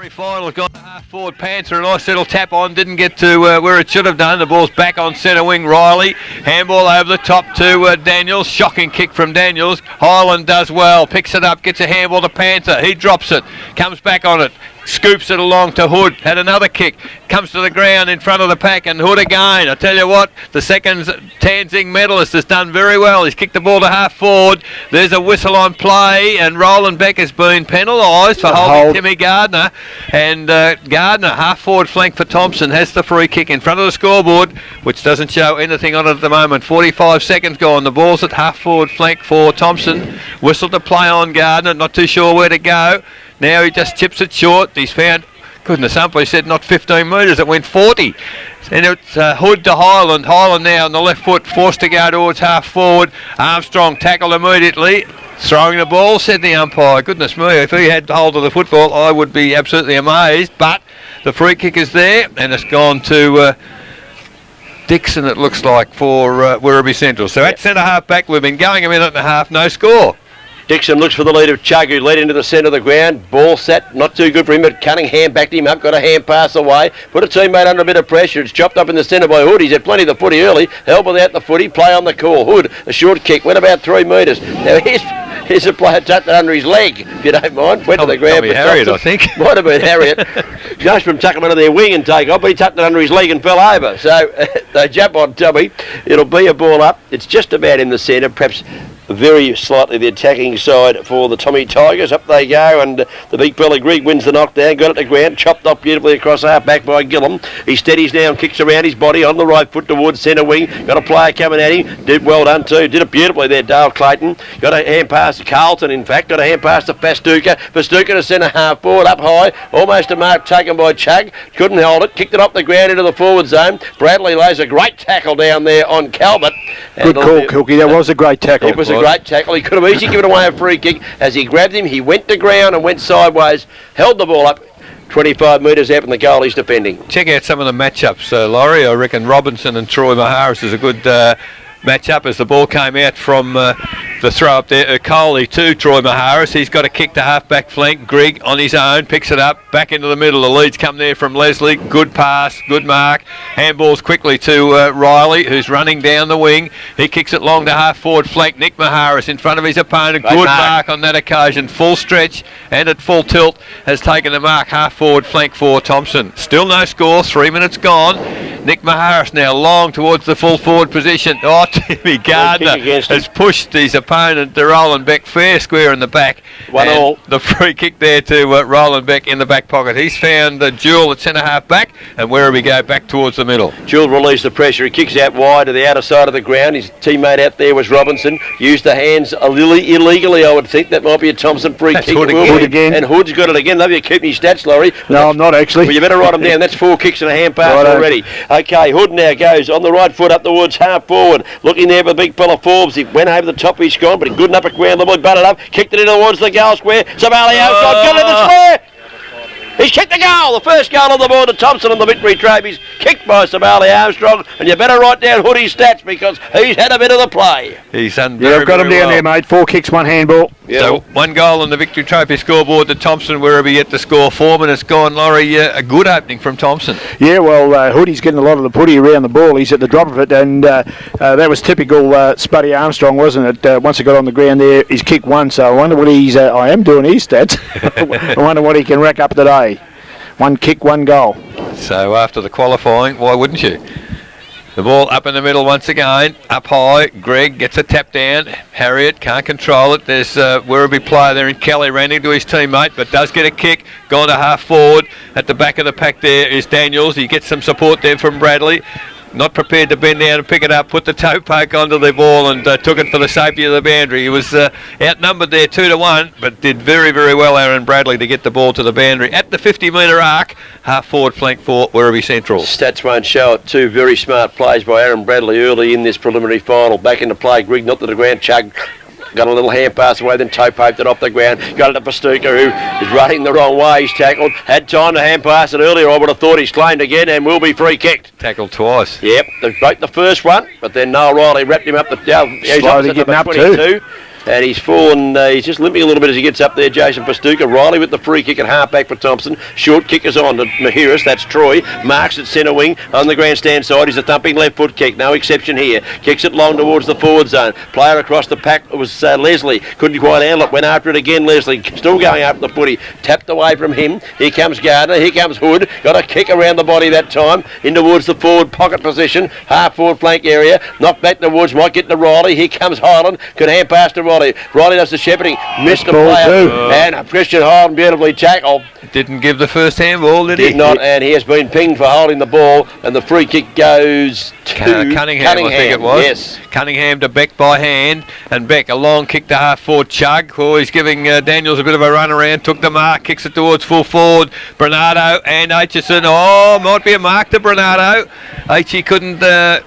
Final gone to half forward. Panther, a nice little tap on, didn't get to where it should have done. The ball's back on centre wing. Riley, handball over the top to Daniels. Shocking kick from Daniels. Highland does well, picks it up, gets a handball to Panther. He drops it, comes back on it, scoops it along to Hood. Had another kick, comes to the ground in front of the pack, and Hood again. I tell you what, the second Tanzing medalist has done very well. He's kicked the ball to half forward. There's a whistle on play, and Roland Beck has been penalised for holding Timmy Gardner. And Gardner, half forward flank for Thomson, has the free kick in front of the scoreboard, which doesn't show anything on it at the moment. 45 seconds gone. The ball's at half forward flank for Thomson. Whistle to play on Gardner, not too sure where to go. Now he just chips it short. He's found, goodness, somebody said not 15 metres, it went 40. And it's Hood to Highland. Highland now on the left foot, forced to go towards half forward. Armstrong tackled immediately. Throwing the ball, said the umpire. Goodness me, if he had hold of the football, I would be absolutely amazed. But the free kick is there, and it's gone to Dixon, it looks like, for Werribee Central. So at centre half back, we've been going a minute and a half, no score. Dixon looks for the lead of Chug, who led into the centre of the ground. Ball set, not too good for him, but Cunningham backed him up, got a hand pass away, put a teammate under a bit of pressure. It's chopped up in the centre by Hood. He's had plenty of the footy early, held without the footy, play on the call. Hood, a short kick, went about 3 metres. Now here's a player tucked it under his leg, if you don't mind. Went to the ground. Harriet, I think. Might have been Harriet. Just from tucking him under their wing and take off, but he tucked it under his leg and fell over. So they jump on Tommy. It'll be a ball up. It's just about in the centre, perhaps very slightly the attacking side for the Tommy Tigers. Up they go, and the big fella Greg wins the knockdown, got it to ground, chopped off beautifully across half back by Gillum. He steadies now and kicks around his body on the right foot towards centre wing. Got a player coming at him, did well done too, did it beautifully there, Dale Clayton. Got a hand pass to Carlton, in fact, got a hand pass to Fastuka. Fastuka to centre half forward, up high, almost a mark taken by Chug, couldn't hold it, kicked it off the ground into the forward zone. Bradley lays a great tackle down there on Calvert. Good call, Kilkie, that was a great tackle. It was a great tackle. He could have easily given away a free kick. As he grabbed him, he went to ground and went sideways, held the ball up 25 metres out from the goal he's defending. Check out some of the matchups, Laurie. I reckon Robinson and Troy Maharis is a good match-up as the ball came out from the throw up there. Coley to Troy Maharis. He's got a kick to half-back flank. Grigg on his own, picks it up, back into the middle. The leads come there from Leslie. Good pass, good mark. Handballs quickly to Riley, who's running down the wing. He kicks it long to half-forward flank. Nick Maharis in front of his opponent. Good mark on that occasion. Full stretch and at full tilt has taken the mark. Half-forward flank for Thomson. Still no score. 3 minutes gone. Nick Maharis now long towards the full forward position. Oh, Timmy Gardner has pushed his opponent to Roland Beck fair square in the back. 1-1. The free kick there to Roland Beck in the back pocket. He's found Jewel at centre half back, and Werribee go back towards the middle. Jewel released the pressure. He kicks out wide to the outer side of the ground. His teammate out there was Robinson. Used the hands illegally, I would think. That might be a Thompson free kick. Hood again. And Hood's got it again. Love you keep your stats, Laurie. No, I'm not actually. Well, you better write them down. That's 4 kicks and a hand pass already. Okay, Hood now goes on the right foot up towards half forward. Looking there for the big fella Forbes. He went over the top of his scone, but he good enough at ground level. He butted up, kicked it in towards the goal square. Sabalio's got it in the square. He's kicked the goal. The first goal on the board to Thomson on the victory trophies. Kicked by Sabali Armstrong. And you better write down Hoodie's stats because he's had a bit of the play. He's done I've got him down there, mate. 4 kicks, 1 handball. Yeah. So 1 goal on the victory trophy scoreboard to Thomson, Werribee yet to score. 4 minutes gone, Laurie. A good opening from Thomson. Yeah, well, Hoodie's getting a lot of the putty around the ball. He's at the drop of it, and that was typical Spuddy Armstrong, wasn't it? Once he got on the ground there, he's kicked 1, so I wonder what he's... I am doing his stats. I wonder what he can rack up today. 1 kick, 1 goal. So after the qualifying, why wouldn't you? The ball up in the middle once again, up high. Greg gets a tap down. Harriet can't control it. There's a Werribee player there in Kelly, ran into his teammate, but does get a kick. Gone to half forward. At the back of the pack there is Daniels. He gets some support there from Bradley. Not prepared to bend down and pick it up, put the toe poke onto the ball and took it for the safety of the boundary. He was outnumbered there 2-1, but did very, very well, Aaron Bradley, to get the ball to the boundary. At the 50-metre arc, half-forward flank for Werribee Central. Stats won't show it. 2 very smart plays by Aaron Bradley early in this preliminary final. Back into play, Grigg not to the ground, Chug got a little hand pass away, then toe poked it off the ground. Got it to Pastuka, who is running the wrong way. He's tackled. Had time to hand pass it earlier. I would have thought he's claimed again and will be free kicked. Tackled twice. Yep, they broke the first one, but then Noel Riley wrapped him up. He's Slowly getting up 22. too. And he's fallen, he's just limping a little bit as he gets up there, Jason Pastuka. Riley with the free kick at half-back for Thomson. Short kick is on to Mahiris, that's Troy. Marks at centre wing on the grandstand side. He's a thumping left foot kick, no exception here. Kicks it long towards the forward zone. Player across the pack was Leslie. Couldn't quite handle it, went after it again, Leslie. Still going up the footy. Tapped away from him. Here comes Gardner, here comes Hood. Got a kick around the body that time. In towards the forward pocket position. Half-forward flank area. Knocked back towards, might get to Riley. Here comes Highland. Could hand pass to Riley. Riley does the shepherding, missed the player, and Christian Highland beautifully tackled. Didn't give the first handball, did he? Did not, and he has been pinged for holding the ball, and the free kick goes to Cunningham, I think it was. Yes. Cunningham to Beck by hand, and Beck a long kick to half forward chug. Oh, he's giving Daniels a bit of a run around, took the mark, kicks it towards full forward. Bernardo and Aitchison. Oh, might be a mark to Bernardo. H couldn't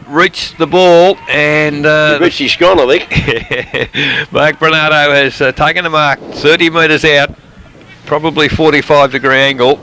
reach the ball, and he reached his scone, I think. Mark Bernardo has taken the mark 30 metres out, probably 45-degree angle.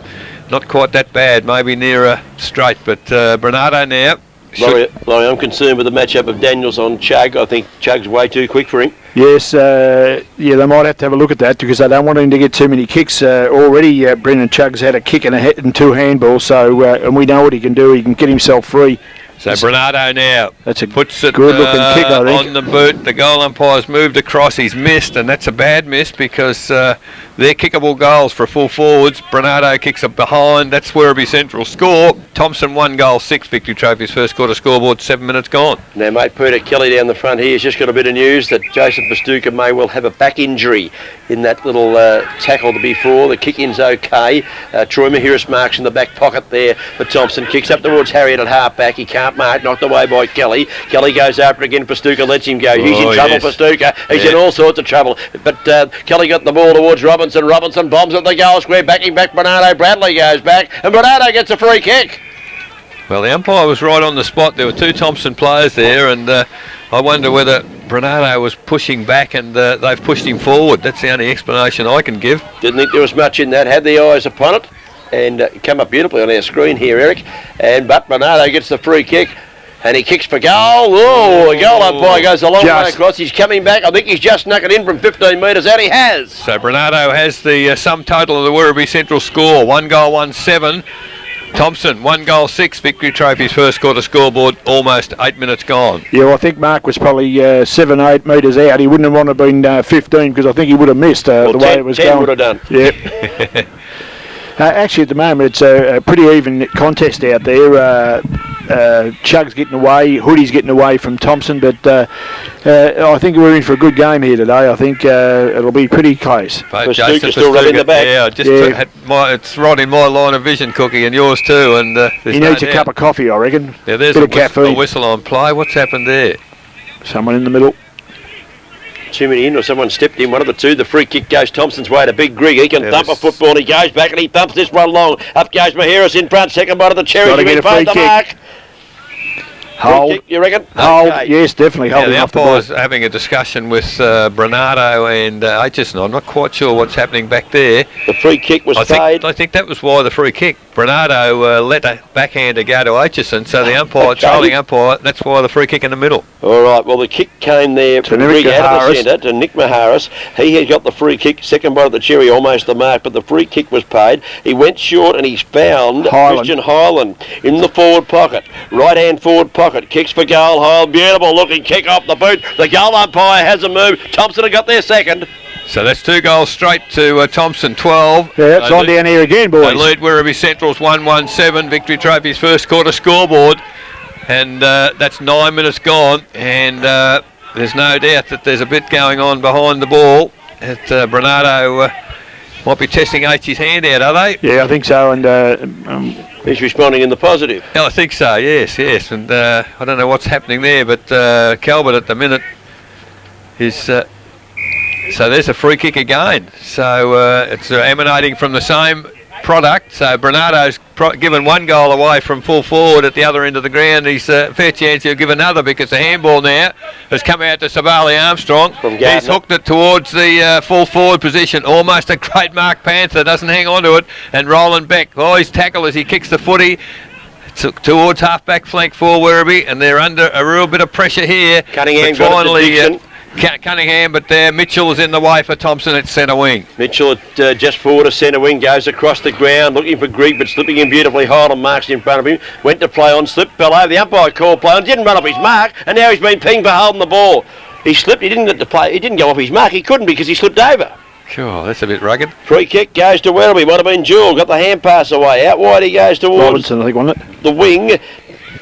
Not quite that bad, maybe nearer straight, but Bernardo now. Laurie, I'm concerned with the matchup of Daniels on Chug. I think Chug's way too quick for him. Yes, yeah, they might have to have a look at that because they don't want him to get too many kicks. Already, Brendan Chug's had a kick and two handballs, so and we know what he can do. He can get himself free. So Bernardo now puts it good-looking kick, I think. On the boot. The goal umpire's moved across. He's missed, and that's a bad miss because they're kickable goals for full forwards. Bernardo kicks it behind. That's Werribee Central score. Thomson 1 goal 6 victory trophies first quarter scoreboard. 7 minutes gone. Now, mate, Peter Kelly down the front here has just got a bit of news that Jason Pastuka may well have a back injury in that little tackle before. The kick-in's okay. Troy Mahiris marks in the back pocket there for Thomson. Kicks up towards Harriet at half-back. He can't mark. Knocked away by Kelly. Kelly goes after again. Pastuka lets him go. He's in trouble, yes. Pastuka. He's in all sorts of trouble. But Kelly got the ball towards Robinson. Robinson bombs at the goal square. Backing back Bernardo. Bradley goes back. And Bernardo gets a free kick. Well, the umpire was right on the spot. There were 2 Thomson players there, and I wonder whether Bernardo was pushing back and they've pushed him forward. That's the only explanation I can give. Didn't think there was much in that. Had the eyes upon it. And come up beautifully on our screen here, Eric. But Bernardo gets the free kick. And he kicks for goal. Oh, the goal umpire goes a long way across. He's coming back. I think he's just snuck it in from 15 metres out. He has. So Bernardo has the sum total of the Werribee Central score. 1 goal, 1-7. Thomson, 1 goal, 6 victory trophies first quarter scoreboard. Almost 8 minutes gone. Yeah, well, I think Mark was probably 7-8 metres out. He wouldn't have wanted to have been 15 because I think he would have missed the way it was 10 going. would have done. Yeah. Actually, at the moment, it's a pretty even contest out there. Chug's getting away, Hoodie's getting away from Thomson, but I think we're in for a good game here today. I think it'll be pretty close. Pastuka's still running the back. Yeah, it's right in my line of vision, Cookie, and yours too. And he needs a cup of coffee, I reckon. Yeah, there's a whistle on play. What's happened there? Someone in the middle. Too many in, or someone stepped in, one of the two. The free kick goes Thompson's way to Big Grigg. He can thump a football. He goes back and he thumps this one long. Up goes Mahiris in front. Second bite of the cherry. Got to get a free kick. Hold. Kick, you reckon? Hold. Okay. Yes, definitely. Yeah, the umpire's having a discussion with Bernardo and Aitchison. I'm not quite sure what's happening back there. The free kick was paid. I think that was why the free kick. Bernardo let a backhander go to Aitchison, so the umpire, trailing umpire, that's why the free kick in the middle. All right, well, the kick came there from Grigg out of the centre to Nick Maharis. He had got the free kick, second bite of the cherry, almost the mark, but the free kick was paid. He went short and he's found Christian Highland in the forward pocket. Right-hand forward pocket, kicks for goal. Highland, beautiful looking kick off the boot. The goal umpire hasn't moved. Thomson have got their second. So that's 2 goals straight to Thomson, 12. Yeah, it's on down here again, boys. They lead Werribee Central's 1-1-7, victory trophies first quarter scoreboard. And that's 9 minutes gone. And there's no doubt that there's a bit going on behind the ball. Bernardo might be testing H's hand out, are they? Yeah, I think so. And he's responding in the positive. Yeah, I think so, yes. And I don't know what's happening there, but Calvert at the minute is... so there's a free kick again. So it's emanating from the same product. So Bernardo's given one goal away from full forward at the other end of the ground. He's a fair chance he'll give another because the handball now has come out to Savali Armstrong. He's hooked it towards the full forward position. Almost a great mark. Panther doesn't hang on to it. And Roland Beck, he's tackled as he kicks the footy towards half-back flank for Werribee, and they're under a real bit of pressure here. Cunningham finally, Cunningham, but there Mitchell is in the way for Thomson at centre wing. Mitchell at just forward of centre wing, goes across the ground looking for Grigg, but slipping in beautifully. Highland marks in front of him, went to play on, slipped, fell over. The umpire called play on, didn't run off his mark, and now he's been pinged for holding the ball. He slipped, he didn't get to play, he didn't go off his mark, he couldn't because he slipped over. Sure, that's a bit rugged. Free kick goes to Werribee, might have been Jewell, got the hand pass away. Out wide he goes towards Robinson, I think, wasn't it? The wing.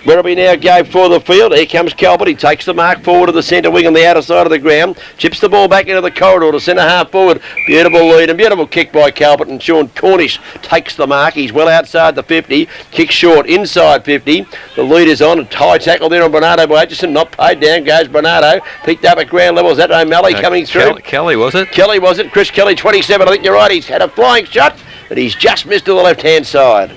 Werribee now go for the field. Here comes Calvert. He takes the mark forward to the centre wing on the outer side of the ground. Chips the ball back into the corridor to centre half forward. Beautiful lead and beautiful kick by Calvert. And Sean Cornish takes the mark. He's well outside the 50. Kicks short inside 50. The lead is on. A high tackle there on Bernardo by Aitchison. Not paid down goes Bernardo. Picked up at ground level. Is that O'Malley coming through? Kelly, was it? Kelly was it. Chris Kelly, 27. I think you're right. He's had a flying shot, but he's just missed to the left-hand side.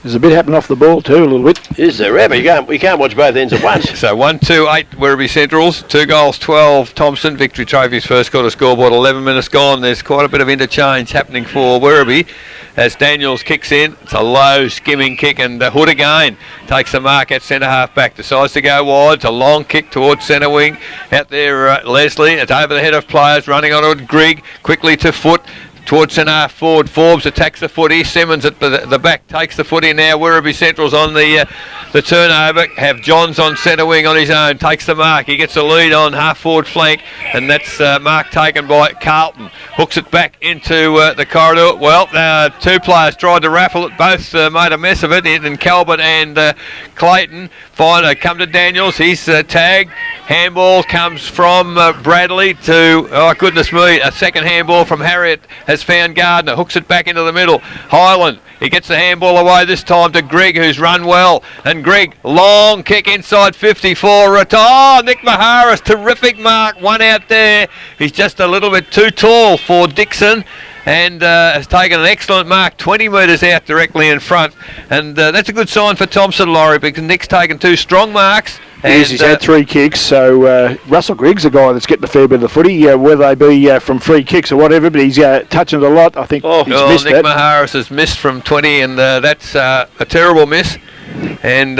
There's a bit happening off the ball too, a little bit. Is there ever? We can't watch both ends at once. So 1-2-8 Werribee Centrals, 2 goals 12 Thomson. Victory Trophy's first quarter scoreboard, 11 minutes gone. There's quite a bit of interchange happening for Werribee as Daniels kicks in. It's a low skimming kick, and Hood again takes the mark at centre half back. Decides to go wide. It's a long kick towards centre wing. Out there Leslie. It's over the head of players, running on it. Grigg quickly to foot. Towards centre half forward, Forbes attacks the footy. Simmons at the back takes the footy now. Werribee Central's on the turnover. Have Johns on centre wing on his own. Takes the mark. He gets the lead on half forward flank, and that's mark taken by Carlton. Hooks it back into the corridor. Well, two players tried to raffle it. Both made a mess of it. And Calvert and Clayton come to Daniels. He's tagged. Handball comes from Bradley to, oh goodness me, a second handball from Harriet has found Gardner. Hooks it back into the middle. Highland, he gets the handball away this time to Grigg, who's run well. And Grigg, long kick inside 50 for Nick Maharis, terrific mark, one out there. He's just a little bit too tall for Dixon. And has taken an excellent mark, 20 metres out directly in front. And that's a good sign for Thomson, Laurie, because Nick's taken 2 strong marks. Yes, he's had 3 kicks, so Russell Grigg's a guy that's getting a fair bit of the footy, whether they be from free kicks or whatever, but he's touching it a lot. I think he's missed Nick Maharis has missed from 20, and that's a terrible miss. And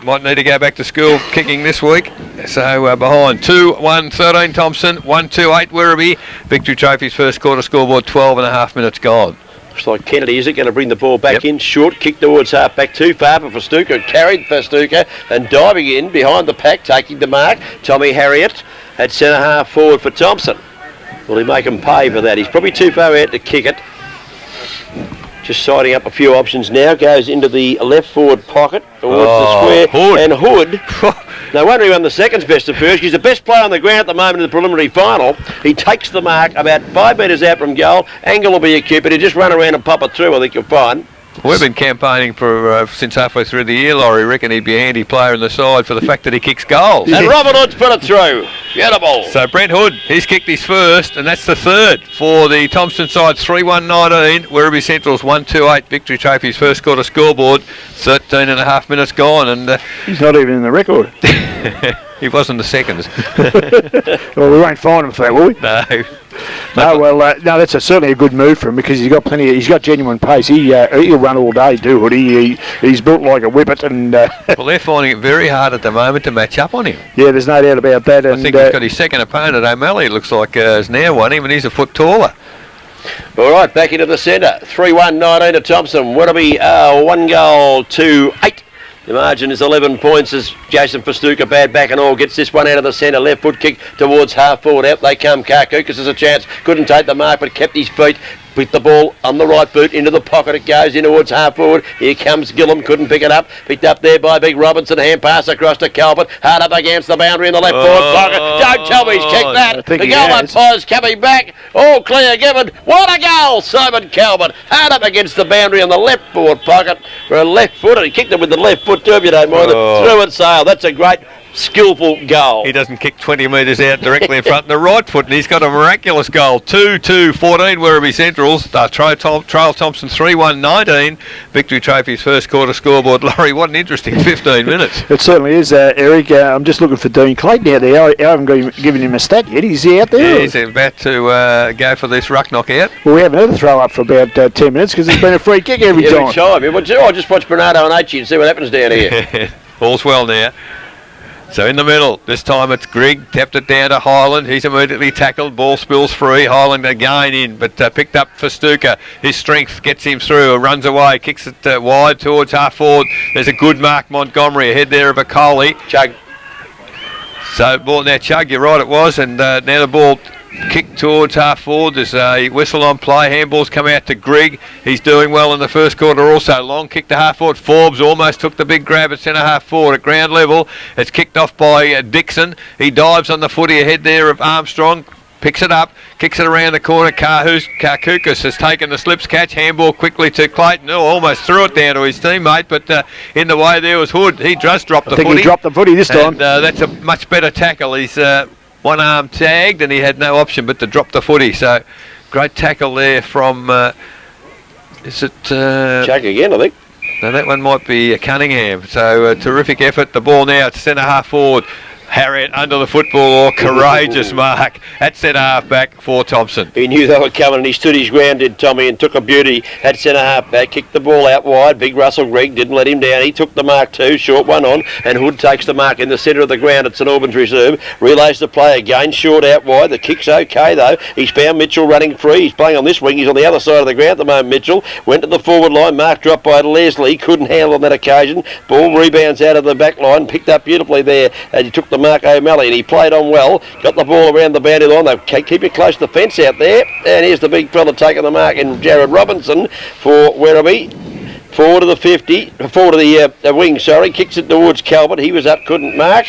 might need to go back to school kicking this week. So behind 2-1-13 Thomson, 1-2-8 Werribee. Victory Trophy's first quarter scoreboard, 12.5 minutes gone. Looks like Kennedy, is it going to bring the ball back in? Short kick towards half back, too far for Festuca. Carried Festuca and diving in behind the pack, taking the mark. Tommy Harriet at centre half forward for Thomson. Will he make him pay for that? He's probably too far out to kick it. Just siding up a few options now. Goes into the left forward pocket towards the square. Hood. And Hood. No wonder he won the second best of first. He's the best player on the ground at the moment in the preliminary final. He takes the mark about 5 metres out from goal. Angle will be acute, but he'll just run around and pop it through, I think you'll find. We've been campaigning for since halfway through the year, Laurie. Reckon he'd be a handy player in the side for the fact that he kicks goals. And Robert Hood's put it through. Beautiful. So Brent Hood, he's kicked his first, and that's the third for the Thomson side. 3-1-19. Werribee Central's 1-2-8 Victory Trophy's first quarter scoreboard. 13.5 minutes gone, and he's not even in the record. He wasn't the second. Well, we won't find him for that, will we? No. No, well, no, that's certainly a good move for him because he's got plenty. He's got genuine pace. He'll run all day, too. He's built like a whippet, and well, they're finding it very hard at the moment to match up on him. Yeah, there's no doubt about that. I think he's got his second opponent, O'Malley. It looks like has now won him, and he's a foot taller. All right, back into the centre. 3-1-19 to Thomson. Werribee 1 goal to 8. The margin is 11 points as Jason Festuca, bad back and all, gets this one out of the centre. Left foot kick towards half forward. Out they come. Karkoukas has a chance. Couldn't take the mark but kept his feet. Put the ball on the right boot into the pocket. It goes in towards half forward. Here comes Gillum. Couldn't pick it up. Picked up there by Big Robinson. Hand pass across to Calvert. Hard up against the boundary in the left forward pocket. Don't tell me he's kicked that. The goal umpire's coming back. All clear given. What a goal! Simon Calvert. Hard up against the boundary in the left forward pocket for a left footer. He kicked it with the left foot too, if you don't mind it. Through and sail. That's a great skillful goal. He doesn't kick 20 metres out directly in front of the right foot, and he's got a miraculous goal. 2-2-14 Werribee Centrals. Trail Thomson 3-1-19. Victory Trophy's first quarter scoreboard. Laurie, what an interesting 15 minutes. It certainly is, Eric. I'm just looking for Dean Clayton out there. I haven't given him a stat yet. Is he out there? Yeah, he's about to go for this ruck knockout. Well, we haven't had a throw up for about 10 minutes because there's been a free kick every time. I'll just watch Bernardo and Ochi and see what happens down here. All's well now. So in the middle, this time it's Grigg, tapped it down to Highland. He's immediately tackled, ball spills free. Highland again in, but picked up for Stuka. His strength gets him through, runs away, kicks it wide towards half forward. There's a good mark, Montgomery, ahead there of a Coley. Chug. So ball now Chug, you're right it was, and now the ball kicked towards half forward. There's a whistle on play. Handball's come out to Grigg. He's doing well in the first quarter also. Long kick to half forward. Forbes almost took the big grab at centre half forward at ground level. It's kicked off by Dixon. He dives on the footy ahead there of Armstrong. Picks it up, kicks it around the corner. Karkoukas has taken the slips catch. Handball quickly to Clayton. Oh, almost threw it down to his teammate, but in the way there was Hood. He just dropped the footy. He dropped the footy this time. And that's a much better tackle. He's one arm tagged and he had no option but to drop the footy. So great tackle there from is it Chug again, I think. No, that one might be Cunningham. So terrific effort. The ball now to centre half forward. Harriet under the football, courageous mark at centre half back for Thomson. He knew they were coming and he stood his ground, did Tommy, and took a beauty at centre half back, kicked the ball out wide. Big Russell Grigg didn't let him down. He took the mark too, short one on, and Hood takes the mark in the centre of the ground at St Albans Reserve. Relays the play again, short out wide. The kick's okay though. He's found Mitchell running free. He's playing on this wing. He's on the other side of the ground at the moment, Mitchell. Went to the forward line. Mark dropped by Leslie. Couldn't handle on that occasion. Ball rebounds out of the back line. Picked up beautifully there as he took the mark O'Malley, and he played on well. Got the ball around the boundary line. They keep it close to the fence out there. And here's the big fella taking the mark in Jared Robinson for Werribee. Forward of the 50, forward of the wing, sorry. Kicks it towards Calvert. He was up, couldn't mark.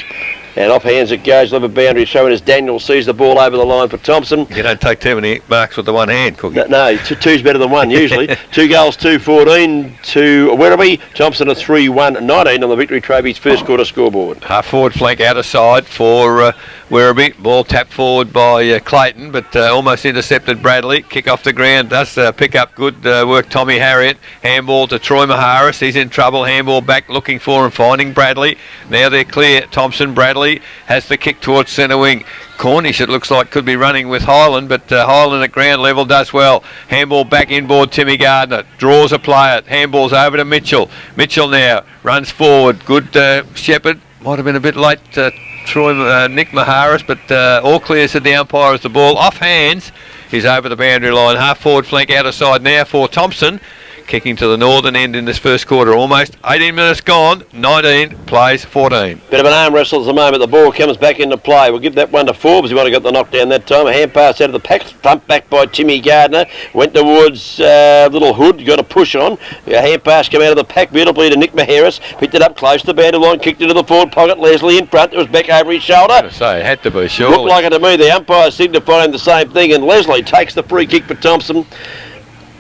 And off hands it goes, level boundary showing as Daniel sees the ball over the line for Thomson. You don't take too many marks with the one hand, Cookie. No, two's better than one usually. 2 goals, 2-14 to Werribee. Thomson a 3-1-19 on the Victory Trophy's first quarter scoreboard. Half forward flank out of side for Werribee. Ball tapped forward by Clayton, but almost intercepted Bradley. Kick off the ground, does pick up good work Tommy Harriet. Handball to Troy Maharis. He's in trouble. Handball back looking for and finding Bradley. Now they're clear. Thomson, Bradley has the kick towards centre wing. Cornish, it looks like, could be running with Highland, but Highland at ground level does well. Handball back inboard, Timmy Gardner draws a player. Handball's over to Mitchell. Mitchell now runs forward. Good Shepherd. Might have been a bit late, Nick Maharis, but all clear, said the umpire, as the ball off hands is over the boundary line. Half forward flank out of side now for Thomson. Kicking to the northern end in this first quarter almost. 18 minutes gone, 19 plays 14. Bit of an arm wrestle at the moment. The ball comes back into play. We'll give that one to Forbes. He might have got the knockdown that time. A hand pass out of the pack, thumped back by Timmy Gardner. Went towards little Hood, got a push on. A hand pass came out of the pack beautifully to Nick Maharis. Picked it up close to the boundary line, kicked it to the forward pocket. Leslie in front. It was back over his shoulder. I say, it had to be, sure. Looked like it to me. The umpire signifying the same thing, and Leslie takes the free kick for Thomson.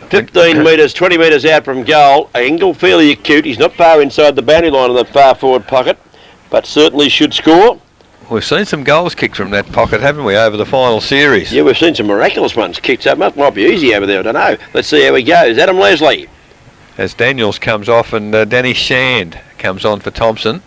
15 metres, 20 metres out from goal. Angle fairly acute. He's not far inside the boundary line in the far forward pocket, but certainly should score. We've seen some goals kicked from that pocket, haven't we, over the final series? Yeah, we've seen some miraculous ones kicked up. Might be easy over there, I don't know. Let's see how he goes. Adam Leslie. As Daniels comes off and Danny Shand comes on for Thomson.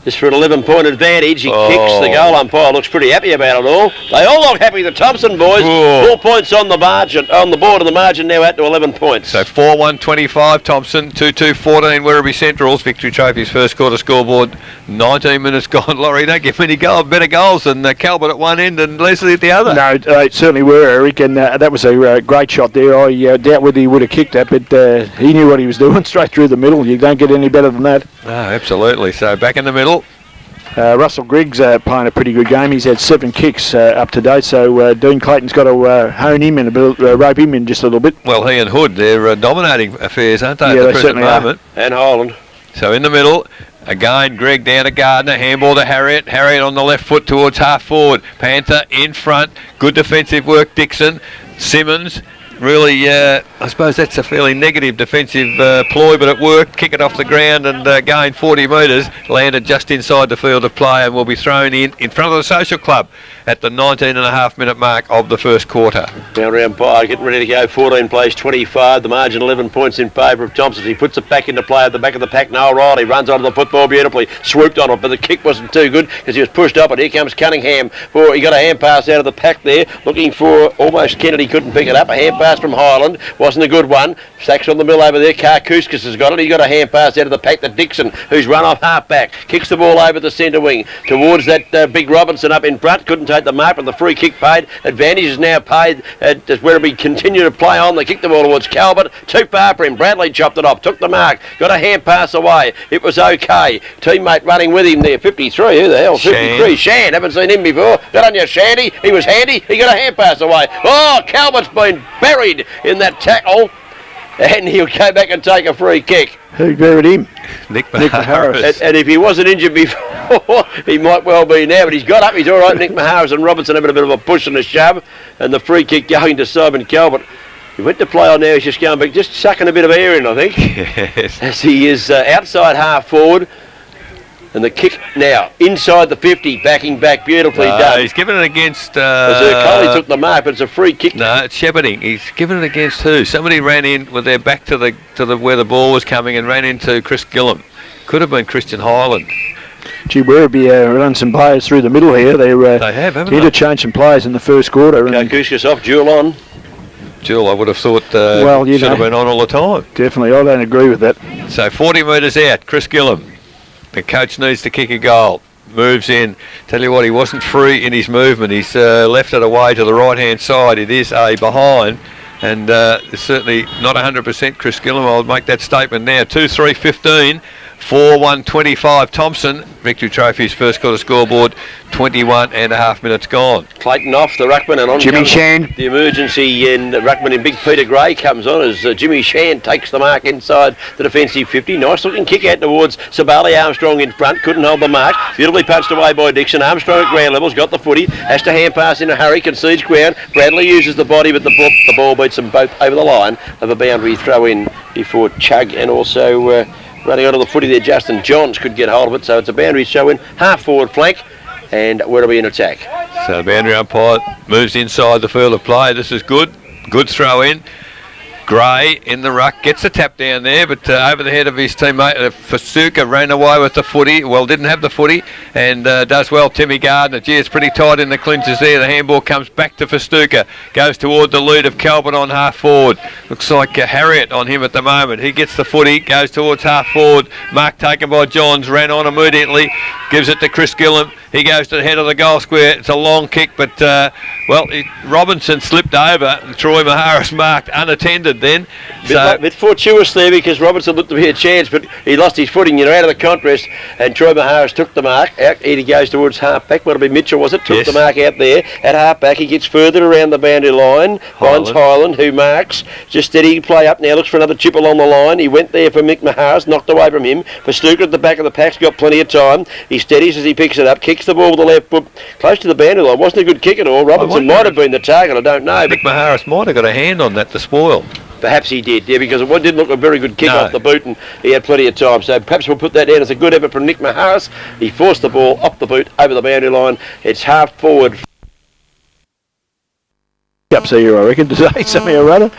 Just for an 11-point advantage, he kicks. The goal umpire looks pretty happy about it all. They all look happy, the Thomson boys. 4 points on the margin, on the board, and the margin now out to 11 points. So 4-1-25 Thomson, 2-2-14 Werribee Centrals. Victory Trophy's first quarter scoreboard. 19 minutes gone. Laurie, don't give many better goals than Calvert at one end and Leslie at the other. No, it certainly were, Eric, and that was a great shot there. I doubt whether he would have kicked that, but he knew what he was doing, straight through the middle. You don't get any better than that. Oh, absolutely. So back in the middle. Russell Grigg's playing a pretty good game. He's had 7 kicks up to date, so Dean Clayton's got to hone him and rope him in just a little bit. Well, he and Hood, they're dominating affairs, aren't they, yeah, at the present moment? And Highland. So in the middle, again, Grigg down to Gardner, handball to Harriet. Harriet on the left foot towards half forward. Panther in front, good defensive work, Dixon. Simmons really, I suppose that's a fairly negative defensive ploy, but it worked. Kick it off the ground and gain 40 metres, landed just inside the field of play and will be thrown in front of the Social Club at the 19.5-minute mark of the first quarter. Now round by, getting ready to go. 14 plays 25. The margin 11 points in favour of Thomson. He puts it back into play at the back of the pack. Noel Riley runs onto the football beautifully, swooped on it, but the kick wasn't too good because he was pushed up. And here comes Cunningham. He got a hand pass out of the pack there, looking for almost Kennedy, couldn't pick it up. A hand pass from Highland wasn't a good one. Sacks on the mill over there. Karkouskas has got it. He got a hand pass out of the pack to Dixon, who's run off half back. Kicks the ball over the centre wing towards that big Robinson up in front. Couldn't take the mark, but the free kick paid. Advantage is now paid as Werribee continue to play on. They kick the ball towards Calvert. Too far for him. Bradley chopped it off. Took the mark. Got a hand pass away. It was okay. Teammate running with him there. 53. Who the hell? 53. Shan. Haven't seen him before. Got on your Shandy. He was handy. He got a hand pass away. Oh, Calvert's been buried in that tackle. And he'll go back and take a free kick. Who buried him? Nick Maharis. And if he wasn't injured before, he might well be now. But he's got up. He's all right. Nick Maharis and Robinson having a bit of a push and a shove. And the free kick going to Simon Calvert. He went to play on now. He's just going back, just sucking a bit of air in, I think. Yes. As he is outside half forward. And the kick now inside the 50, backing back, beautifully done. He's given it against. Coley took the mark, but it's a free kick. No, it's shepherding. He's given it against who? Somebody ran in with their back to the where the ball was coming and ran into Chris Gillum. Could have been Christian Highland. Gee, Werribee run some players through the middle here. They have, haven't they? Need to change some players in the first quarter. Karkouskas off, Jewel on. Jewel, I would have thought should have been on all the time. Definitely, I don't agree with that. So 40 metres out, Chris Gillum. The coach needs to kick a goal. Moves in. Tell you what, he wasn't free in his movement. He's left it away to the right-hand side. It is a behind. And it's certainly not 100% Chris Gillum. I'll make that statement now. 2-3-15. 4-1-25 Thomson. Victory Trophy's first quarter scoreboard, 21.5 minutes gone. Clayton off the ruckman and on Jimmy Shan. The emergency in ruckman in Big Peter Gray comes on as Jimmy Shan takes the mark inside the defensive 50. Nice looking kick out towards Sabali. Armstrong in front, couldn't hold the mark. Beautifully punched away by Dixon. Armstrong at ground levels, got the footy, has to hand pass in a hurry, concedes ground. Bradley uses the body, but the ball beats them both over the line of a boundary throw in before Chug and also running onto the footy there, Justin Johns could get hold of it, so it's a boundary show in half forward flank, and Werribee in attack. So the boundary umpire moves inside the field of play. This is good. Good throw in. Gray in the ruck, gets a tap down there, but over the head of his teammate, Fasuka ran away with the footy. Well, didn't have the footy, and does well. Timmy Gardner, gee, it's pretty tight in the clinches there. The handball comes back to Fasuka, goes toward the lead of Calvert on half forward. Looks like Harriet on him at the moment. He gets the footy, goes towards half forward. Mark taken by Johns, ran on immediately, gives it to Chris Gillum. He goes to the head of the goal square. It's a long kick, but Robinson slipped over. Troy Maharis marked unattended then. Bit fortuitous there because Robinson looked to be a chance, but he lost his footing, out of the contrast, and Troy Maharis took the mark. Out he goes towards half-back. What'll be Mitchell, was it? Took the mark out there at half-back. He gets further around the boundary line. Finds Highland, who marks. Just steady play up now. Looks for another chip along the line. He went there for Mick Maharis, knocked away from him. For Stuker at the back of the pack's got plenty of time. He steadies as he picks it up, kicks the ball with the left foot close to the boundary line. Wasn't a good kick at all. Robinson might have been the target, I don't know. Mick Maharis might have got a hand on that to spoil. Perhaps he did, because it didn't look a very good kick off the boot, and he had plenty of time. So perhaps we'll put that down as a good effort from Nick Maharis. He forced the ball off the boot over the boundary line. It's half forward. Up here, I reckon, today, somehow or other.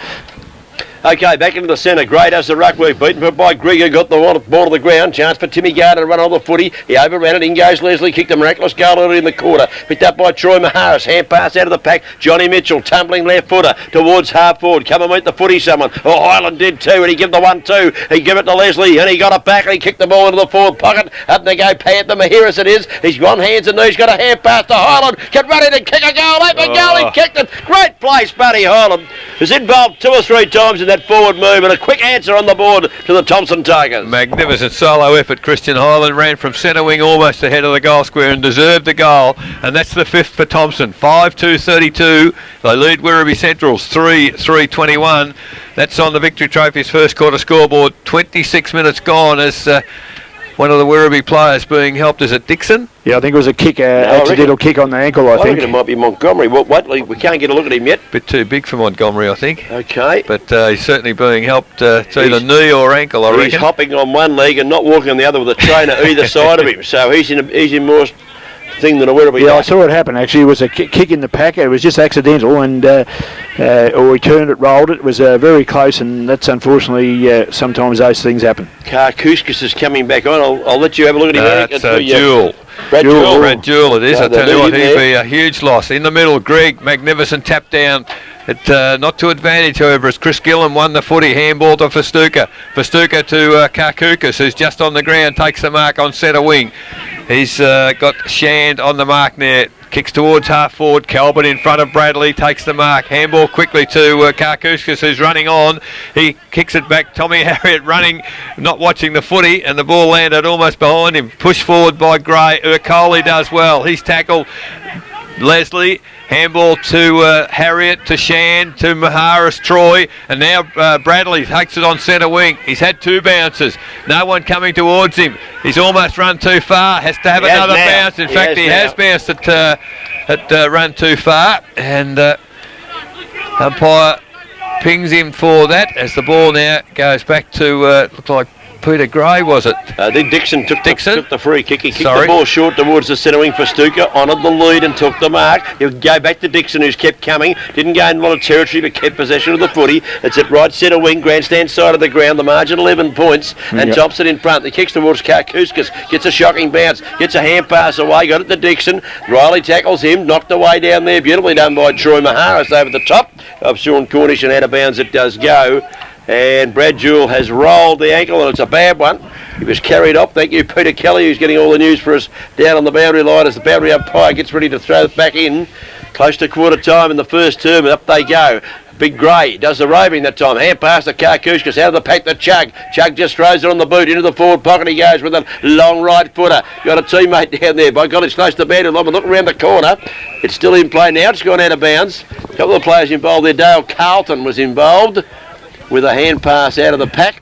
Okay, back into the centre. Gray does the ruck work. Beaten by Grigor. Got the ball to the ground. Chance for Timmy Gardner to run on the footy. He overran it. In goes Leslie. Kicked a miraculous goal early in the quarter. Picked up by Troy Maharis. Hand pass out of the pack. Johnny Mitchell tumbling left footer towards half forward. Come and meet the footy someone. Oh, Highland did too. And he gave the 1-2. He gave it to Leslie. And he got it back. And he kicked the ball into the forward pocket. Up they go. Panther Mahiris it is. He's on hands and knees. Got a hand pass to Highland. Get ready to kick a goal. Open goal. He kicked it. Great place, Buddy Highland. Was involved 2 or 3 times in that forward move. And a quick answer on the board to the Thomson Tigers. Magnificent solo effort. Christian Highland ran from centre wing almost ahead of the goal square and deserved the goal. And that's the 5th for Thomson. 5-2-32. They lead Werribee Centrals 3-3-21. That's on the Victory Trophy's first quarter scoreboard. 26 minutes gone as one of the Werribee players being helped. Is it Dixon? Yeah, I think it was a kick, accidental kick on the ankle, I think. Reckon it might be Montgomery. We can't get a look at him yet. Bit too big for Montgomery, I think. Okay. But he's certainly being helped. It's either knee or ankle, I reckon. He's hopping on one leg and not walking on the other with a trainer either side of him. So he's in more thing than a Werribee. Yeah, I saw it happen actually. It was a kick in the pack. It was just accidental, and or he turned it, rolled it. It was very close, and that's unfortunately sometimes those things happen. Karkouskas is coming back on. I'll let you have a look at him. That's Jewel. Brad Jewel. Brad Jewel it is. I tell you what, he'd be a huge loss. In the middle, Greg, magnificent tap down. Not to advantage, however, as Chris Gillam won the footy. Handball to Festuca. Festuca to Karkouskas, who's just on the ground, takes the mark on centre wing. He's got Shand on the mark now. Kicks towards half forward. Calvert in front of Bradley, takes the mark. Handball quickly to Karkouskas, who's running on. He kicks it back. Tommy Harriet running, not watching the footy, and the ball landed almost behind him. Pushed forward by Gray. Urcoli does well. He's tackled. Leslie, handball to Harriet, to Shan, to Maharis, Troy, and now Bradley takes it on centre wing. He's had two bounces, no one coming towards him. He's almost run too far, has to have another bounce. In fact, he has bounced at run too far, and umpire pings him for that as the ball now goes back to, looks like Peter Gray, was it? I think Dixon took the free kick. He kicked the ball short towards the centre wing for Stuka, honoured the lead and took the mark. He'll go back to Dixon, who's kept coming. Didn't gain a lot of territory, but kept possession of the footy. It's at right centre wing, grandstand side of the ground. The margin 11 points, and Thomson in front. He kicks towards Karkouskas, gets a shocking bounce, gets a hand pass away, got it to Dixon. Riley tackles him, knocked away down there. Beautifully done by Troy Maharis over the top of Sean Cornish, and out of bounds it does go. And Brad Jewell has rolled the ankle, and it's a bad one. He was carried off. Thank you, Peter Kelly, who's getting all the news for us down on the boundary line as the boundary umpire gets ready to throw it back in. Close to quarter time in the first term, and up they go. Big Gray does the roving that time. Hand pass to Karkouskas, out of the pack to Chug. Chug just throws it on the boot into the forward pocket. He goes with a long right footer. Got a teammate down there. By God, it's close to the boundary line. But looking around the corner, it's still in play now. It's gone out of bounds. A couple of players involved there. Dale Carlton was involved with a hand pass out of the pack.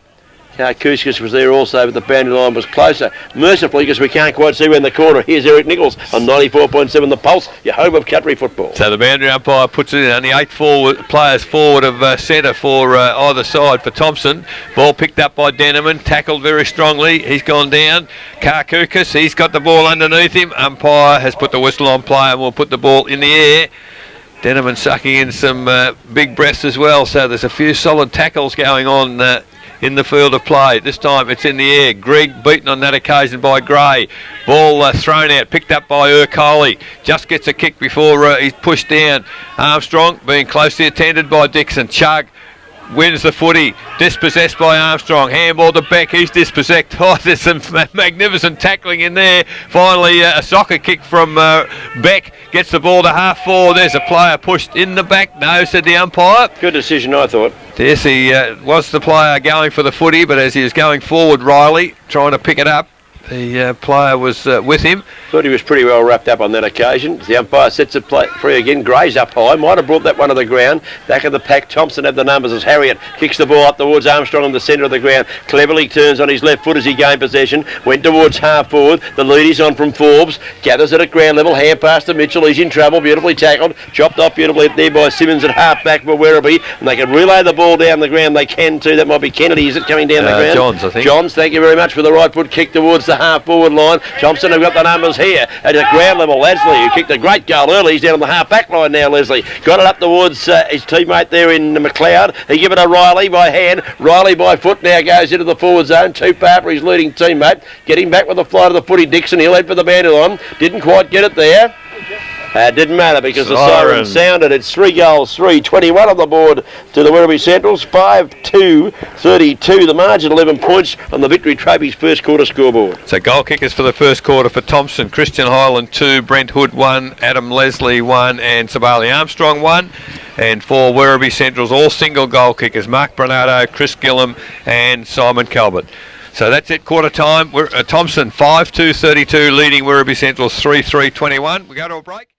Karkouskas was there also, but the boundary line was closer. Mercifully, because we can't quite see where in the corner. Here's Eric Nichols on 94.7 The Pulse, your home of country football. So the boundary umpire puts it in. Only 8 players forward of centre for either side for Thomson. Ball picked up by Denneman, tackled very strongly. He's gone down. Karkouskas, he's got the ball underneath him. Umpire has put the whistle on play and will put the ball in the air. Denneman sucking in some big breaths as well, so there's a few solid tackles going on in the field of play. This time it's in the air. Greg beaten on that occasion by Gray. Ball thrown out, picked up by Urcoli. Just gets a kick before he's pushed down. Armstrong being closely attended by Dixon. Chug wins the footy, dispossessed by Armstrong. Handball to Beck, he's dispossessed. Oh, there's some magnificent tackling in there. Finally, a soccer kick from Beck. Gets the ball to half forward. There's a player pushed in the back. No, said the umpire. Good decision, I thought. Yes, he was the player going for the footy, but as he was going forward, Riley trying to pick it up, the player was with him. Thought he was pretty well wrapped up on that occasion. The umpire sets it free again. Gray's up high. Might have brought that one to the ground. Back of the pack, Thomson had the numbers as Harriet kicks the ball up towards Armstrong in the centre of the ground. Cleverly turns on his left foot as he gained possession. Went towards half forward. The lead is on from Forbes. Gathers it at ground level. Hand pass to Mitchell. He's in trouble. Beautifully tackled. Chopped off beautifully there by Simmons at half back for Werribee. And they can relay the ball down the ground. They can too. That might be Kennedy. Is it coming down the ground? Johns, I think. Johns, thank you very much for the right foot kick towards the half forward line. Thompson have got the numbers here at the ground level. Leslie, who kicked a great goal early, he's down on the half back line now. Leslie got it up towards his teammate there in McLeod. He give it to Riley by hand. Riley by foot now goes into the forward zone. Too far for his leading teammate. Getting back with the flight of the footy. Dixon, he'll head for the boundary line. Didn't quite get it there. Didn't matter because the siren sounded. It's 3 goals, 3-21 on the board to the Werribee Centrals. 5-2-32. The margin 11 points on the Victory Trophy's first quarter scoreboard. So goal kickers for the first quarter for Thomson: Christian Hyland 2, Brent Hood 1, Adam Leslie 1, and Sabali Armstrong 1. And for Werribee Centrals, all single goal kickers: Mark Bernardo, Chris Gillam, and Simon Calvert. So that's it, quarter time. Thomson 5-2-32 leading Werribee Centrals 3-3-21. We go to a break.